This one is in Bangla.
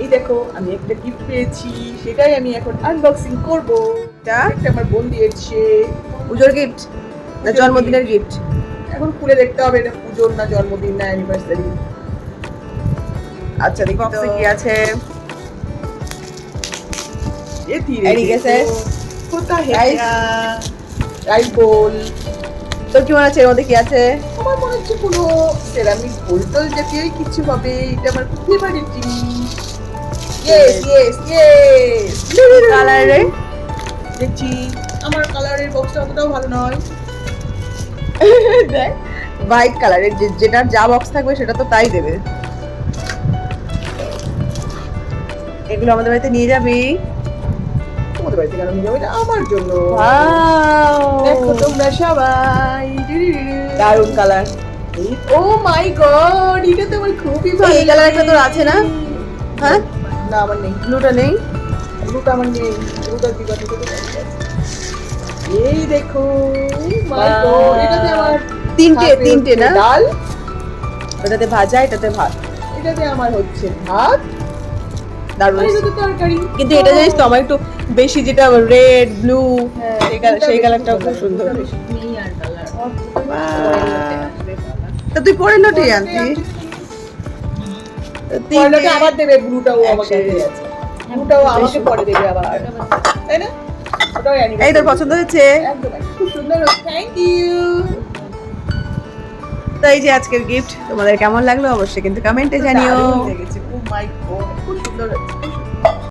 এই দেখো আমি একটা গিফট পেয়েছি, সেটাই আমি এখন আনবক্সিং করব। এটা আমার বোন দিয়েছে। পুজোর গিফট না জন্মদিনের গিফট? এখন খুলে দেখতে হবে এটা পুজোর না জন্মদিন না অ্যানিভার্সারি। আচ্ছা দেখি বক্সে কি আছে। ये धीरे Any guesses? होता है Guys? क्या? Rice bowl. তোর কি মনে হচ্ছে এর মধ্যে কি আছে? আমার মনে হচ্ছে কোনো সেরামিক বোতল জাতীয় কিছু হবে। এটা আমার খুব ফেভারিট জিনিস। Yes yes yes. কালারে দেখছি আমার কালারের বক্সটা অতটাও ভালো নয়। দেখ হোয়াইট কালারের, যেটার যা বক্স থাকবে সেটা তো তাই দেবে। এগুলো আমাদের বাড়িতে নিয়ে যাবি? তোমাদের বাড়িতে কেন নিয়ে যাবো? এটা আমার জন্য। ওয়াও দেখো তোমরা সবাই। দারুণ কালার। ও মাই গড, এটা তো আমার খুবই ভালো। এই কালার একটা তোর আছে না? হ্যাঁ না আমার নেই। ব্লুটা নেই? ব্লুটা আমার নেই। ব্লুটা দিবা থেকে তো এই দেখো মাই গড, এটাতে আমার তিনটে না? ডাল, ওটাতে ভাজা, এটাতে ভাত। এটাতে আমার হচ্ছে ভাত, দারুণ। আর এটাতে তরকারি। কিন্তু এটা জানিস তো আমার একটু বেশি, যেটা রেড ব্লু সেই কালারটাও খুব সুন্দর। তা তুই পরে নোটে আনতি? পয়লাটা আবার দেবে, ব্লুটাও আমাকে ব্লুটাও আমাকে পরে দেবে আবার, তাই না? ওটাও এই তোর পছন্দ হয়েছে? একদম খুব সুন্দর। Thank you. তো এই যে আজকের গিফট, তোমাদের কেমন লাগলো অবশ্যই কিন্তু কমেন্টে জানিও। লেগেছে। ও মাই গড, খুব সুন্দর হয়েছে।